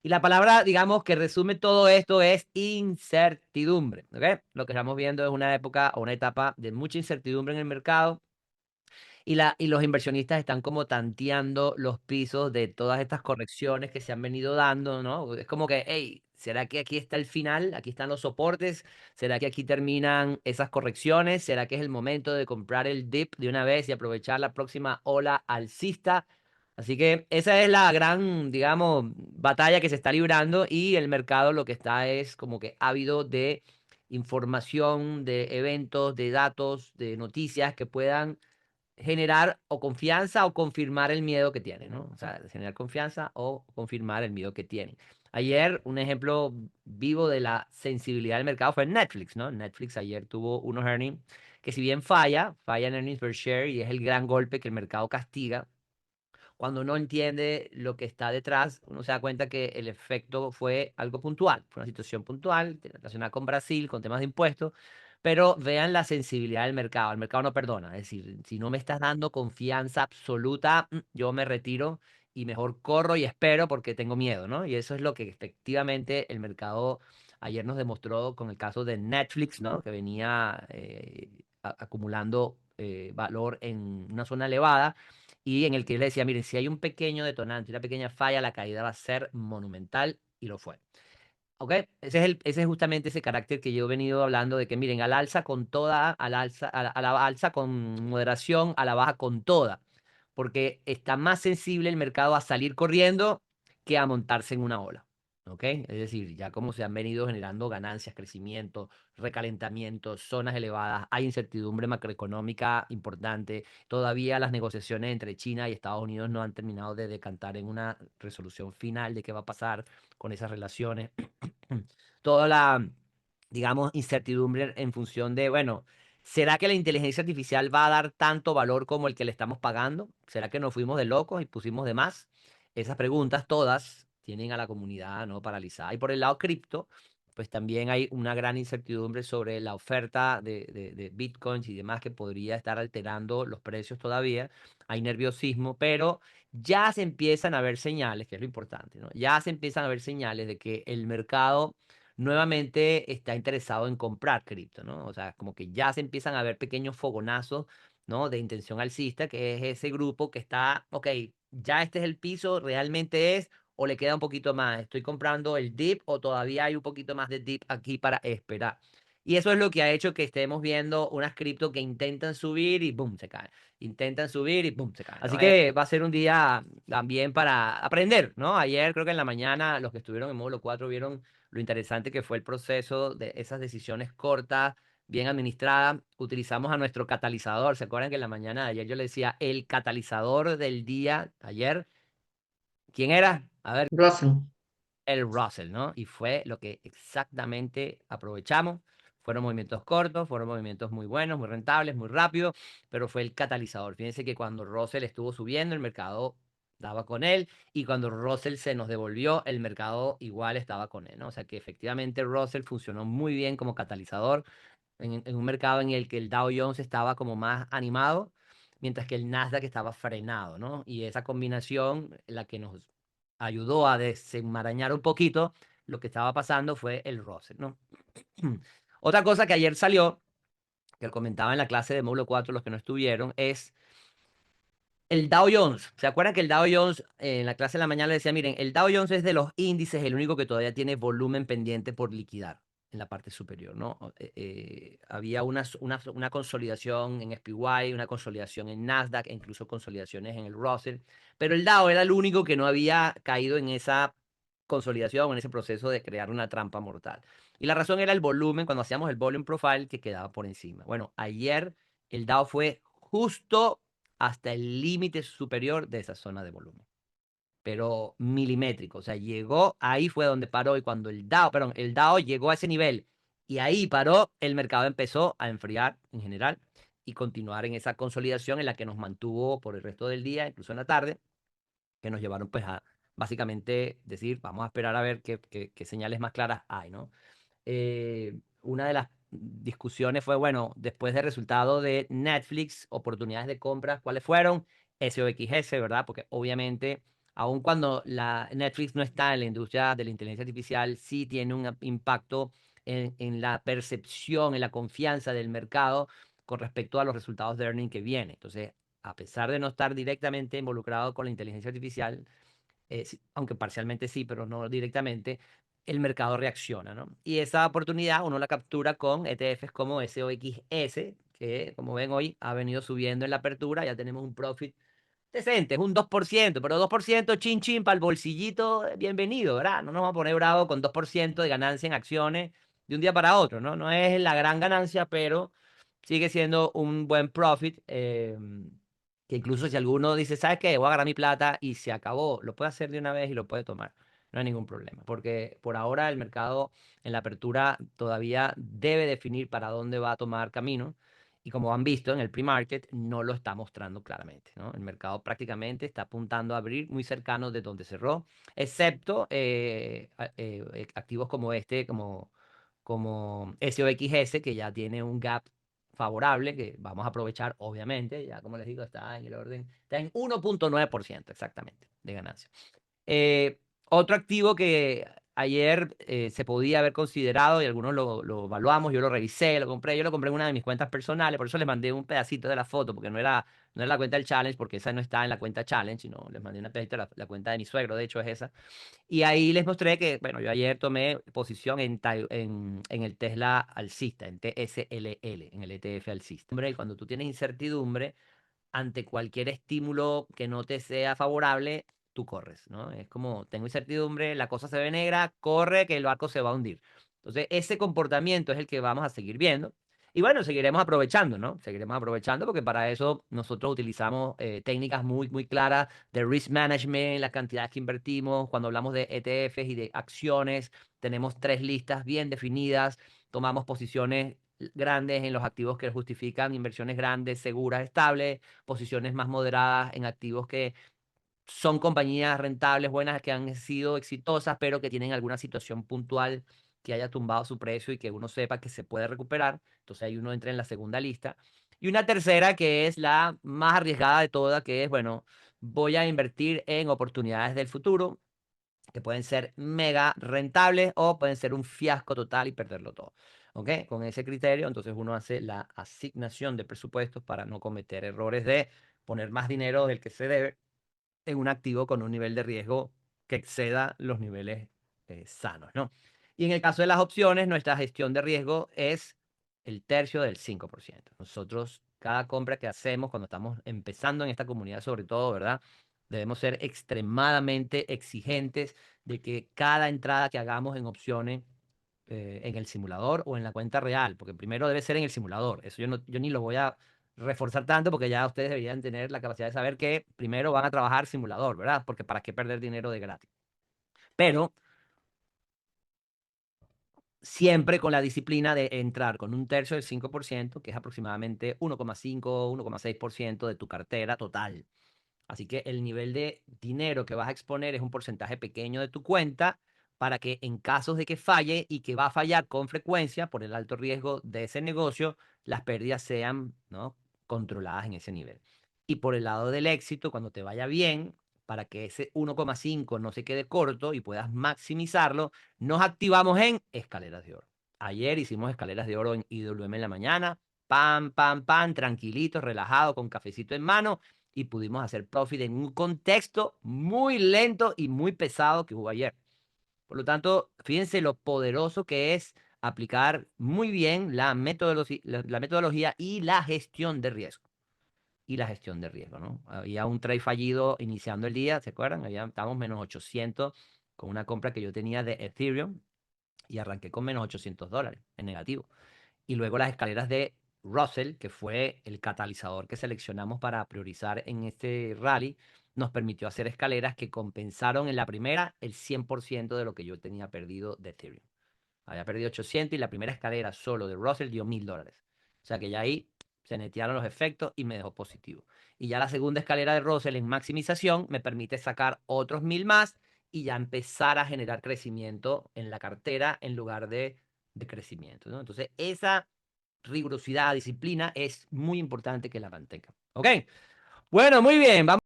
Y la palabra, digamos, que resume todo esto es incertidumbre, ¿ok? Lo que estamos viendo es una época o una etapa de mucha incertidumbre en el mercado y los inversionistas están como tanteando los pisos de todas estas correcciones que se han venido dando, ¿no? Es como que, hey, ¿será que aquí está el final? ¿Aquí están los soportes? ¿Será que aquí terminan esas correcciones? ¿Será que es el momento de comprar el dip de una vez y aprovechar la próxima ola alcista? Así que esa es la gran, digamos, batalla que se está librando y el mercado lo que está es como que ávido de información, de eventos, de datos, de noticias que puedan generar o confianza o confirmar el miedo que tiene, ¿no? O sea, generar confianza o confirmar el miedo que tiene. Ayer, un ejemplo vivo de la sensibilidad del mercado fue Netflix, ¿no? Netflix ayer tuvo unos earnings que si bien falla en earnings per share y es el gran golpe que el mercado castiga, cuando uno entiende lo que está detrás, uno se da cuenta que el efecto fue algo puntual, fue una situación puntual relacionada con Brasil, con temas de impuestos, pero vean la sensibilidad del mercado. El mercado no perdona, es decir, si no me estás dando confianza absoluta, yo me retiro y mejor corro y espero porque tengo miedo, ¿no? Y eso es lo que efectivamente el mercado ayer nos demostró con el caso de Netflix, ¿no? Que venía acumulando valor en una zona elevada y en el que yo le decía, miren, si hay un pequeño detonante, una pequeña falla, la caída va a ser monumental y lo fue. ¿Ok? Ese es justamente ese carácter que yo he venido hablando de que, miren, al alza con toda, al alza, a la alza con moderación, a la baja con toda, porque está más sensible el mercado a salir corriendo que a montarse en una ola. ¿Ok? Es decir, ya como se han venido generando ganancias, crecimiento, recalentamiento, zonas elevadas, hay incertidumbre macroeconómica importante, todavía las negociaciones entre China y Estados Unidos no han terminado de decantar en una resolución final de qué va a pasar con esas relaciones. Toda la, digamos, incertidumbre en función de, bueno, ¿será que la inteligencia artificial va a dar tanto valor como el que le estamos pagando? ¿Será que nos fuimos de locos y pusimos de más? Esas preguntas todas tienen a la comunidad, ¿no?, paralizada. Y por el lado cripto, pues también hay una gran incertidumbre sobre la oferta de bitcoins y demás que podría estar alterando los precios todavía. Hay nerviosismo, pero ya se empiezan a ver señales, que es lo importante, ¿no? Ya se empiezan a ver señales de que el mercado nuevamente está interesado en comprar cripto, ¿no? O sea, como que ya se empiezan a ver pequeños fogonazos, ¿no?, de intención alcista, que es ese grupo que está, ok, ya este es el piso, realmente es, o le queda un poquito más, estoy comprando el dip o todavía hay un poquito más de dip aquí para esperar. Y eso es lo que ha hecho que estemos viendo unas cripto que intentan subir y boom, se caen. Intentan subir y boom, se caen, ¿no? así que va a ser un día también para aprender, ¿no? Ayer creo que en la mañana los que estuvieron en módulo 4 vieron lo interesante que fue el proceso de esas decisiones cortas, bien administradas. Utilizamos a nuestro catalizador. ¿Se acuerdan que en la mañana de ayer yo le decía el catalizador del día ayer? ¿Quién era? A ver, Russell. el Russell, ¿no? Y fue lo que exactamente aprovechamos. Fueron movimientos cortos, fueron movimientos muy buenos, muy rentables, muy rápidos, pero fue el catalizador. Fíjense que cuando Russell estuvo subiendo, el mercado daba con él, y cuando Russell se nos devolvió, el mercado igual estaba con él, ¿no? O sea que efectivamente Russell funcionó muy bien como catalizador en un mercado en el que el Dow Jones estaba como más animado, mientras que el Nasdaq estaba frenado, ¿no? Y esa combinación, la que nos ayudó a desenmarañar un poquito lo que estaba pasando fue el Russell, ¿no? Otra cosa que ayer salió, que comentaba en la clase de módulo 4 los que no estuvieron, es el Dow Jones. ¿Se acuerdan que el Dow Jones, en la clase de la mañana le decía, miren, el Dow Jones es de los índices el único que todavía tiene volumen pendiente por liquidar en la parte superior, ¿no? Había una consolidación en SPY, una consolidación en Nasdaq, e incluso consolidaciones en el Russell, pero el Dow era el único que no había caído en esa consolidación, en ese proceso de crear una trampa mortal. Y la razón era el volumen, cuando hacíamos el volume profile, que quedaba por encima. Bueno, ayer el Dow fue justo hasta el límite superior de esa zona de volumen, pero milimétrico. O sea, llegó, ahí fue donde paró, y cuando el Dow llegó a ese nivel y ahí paró, el mercado empezó a enfriar en general y continuar en esa consolidación en la que nos mantuvo por el resto del día, incluso en la tarde, que nos llevaron pues a básicamente decir, vamos a esperar a ver qué señales más claras hay, ¿no? Una de las discusiones fue, bueno, después del resultado de Netflix, oportunidades de compra, ¿cuáles fueron? SOXS, ¿verdad? Porque obviamente aun cuando Netflix no está en la industria de la inteligencia artificial, sí tiene un impacto en la percepción, en la confianza del mercado con respecto a los resultados de earning que viene. Entonces, a pesar de no estar directamente involucrado con la inteligencia artificial, aunque parcialmente sí, pero no directamente, el mercado reacciona, ¿no? Y esa oportunidad uno la captura con ETFs como SOXS, que como ven hoy ha venido subiendo en la apertura, ya tenemos un profit decente, es un 2%, pero 2% chin chin para el bolsillito, bienvenido, ¿verdad? No nos vamos a poner bravo con 2% de ganancia en acciones de un día para otro, ¿no? No es la gran ganancia, pero sigue siendo un buen profit. Que incluso si alguno dice, ¿sabes qué? Voy a agarrar mi plata y se acabó, lo puede hacer de una vez y lo puede tomar. No hay ningún problema, porque por ahora el mercado en la apertura todavía debe definir para dónde va a tomar camino. Y como han visto en el pre-market, no lo está mostrando claramente, ¿no? El mercado prácticamente está apuntando a abrir muy cercano de donde cerró, excepto activos como este, como SOXS, que ya tiene un gap favorable, que vamos a aprovechar, obviamente. Ya como les digo, está en el orden, está en 1.9% exactamente de ganancia. Otro activo que ayer se podía haber considerado y algunos lo evaluamos, yo lo revisé, yo lo compré en una de mis cuentas personales, por eso les mandé un pedacito de la foto, porque no era la cuenta del challenge, porque esa no está en la cuenta challenge, sino les mandé un pedacito de la cuenta de mi suegro, de hecho es esa. Y ahí les mostré que, bueno, yo ayer tomé posición en el Tesla alcista, en TSLL, en el ETF alcista. Hombre, y cuando tú tienes incertidumbre, ante cualquier estímulo que no te sea favorable, tú corres, ¿no? Es como, tengo incertidumbre, la cosa se ve negra, corre que el barco se va a hundir. Entonces, ese comportamiento es el que vamos a seguir viendo. Y bueno, seguiremos aprovechando, ¿no? Seguiremos aprovechando porque para eso nosotros utilizamos técnicas muy, muy claras de risk management, las cantidades que invertimos. Cuando hablamos de ETFs y de acciones, tenemos 3 listas bien definidas, tomamos posiciones grandes en los activos que justifican inversiones grandes, seguras, estables, posiciones más moderadas en activos que son compañías rentables, buenas, que han sido exitosas, pero que tienen alguna situación puntual que haya tumbado su precio y que uno sepa que se puede recuperar. Entonces ahí uno entra en la segunda lista. Y una tercera que es la más arriesgada de todas, que es, bueno, voy a invertir en oportunidades del futuro que pueden ser mega rentables o pueden ser un fiasco total y perderlo todo. ¿Ok? Con ese criterio, entonces uno hace la asignación de presupuestos para no cometer errores de poner más dinero del que se debe en un activo con un nivel de riesgo que exceda los niveles sanos, ¿no? Y en el caso de las opciones, nuestra gestión de riesgo es el tercio del 5%. Nosotros, cada compra que hacemos cuando estamos empezando en esta comunidad, sobre todo, ¿verdad? Debemos ser extremadamente exigentes de que cada entrada que hagamos en opciones en el simulador o en la cuenta real, porque primero debe ser en el simulador. Eso yo ni lo voy a reforzar tanto porque ya ustedes deberían tener la capacidad de saber que primero van a trabajar simulador, ¿verdad? Porque para qué perder dinero de gratis. Pero siempre con la disciplina de entrar con un tercio del 5%, que es aproximadamente 1,5, 1,6% de tu cartera total. Así que el nivel de dinero que vas a exponer es un porcentaje pequeño de tu cuenta para que en casos de que falle y que va a fallar con frecuencia por el alto riesgo de ese negocio, las pérdidas sean, ¿no?, controladas en ese nivel. Y por el lado del éxito, cuando te vaya bien, para que ese 1,5 no se quede corto y puedas maximizarlo, nos activamos en escaleras de oro. Ayer hicimos escaleras de oro en IWM en la mañana, pam, pam, pam, tranquilito, relajado, con cafecito en mano, y pudimos hacer profit en un contexto muy lento y muy pesado que hubo ayer. Por lo tanto, fíjense lo poderoso que es aplicar muy bien la metodología y la gestión de riesgo. Y la gestión de riesgo, ¿no? Había un trade fallido iniciando el día, ¿se acuerdan? Estábamos menos 800 con una compra que yo tenía de Ethereum y arranqué con menos $800 en negativo. Y luego las escaleras de Russell, que fue el catalizador que seleccionamos para priorizar en este rally, nos permitió hacer escaleras que compensaron en la primera el 100% de lo que yo tenía perdido de Ethereum. Había perdido 800 y la primera escalera solo de Russell dio $1000. O sea que ya ahí se netearon los efectos y me dejó positivo. Y ya la segunda escalera de Russell en maximización me permite sacar otros 1000 más y ya empezar a generar crecimiento en la cartera en lugar de crecimiento, ¿no? Entonces, esa rigurosidad, disciplina es muy importante que la mantenga. ¿Ok? Bueno, muy bien. Vamos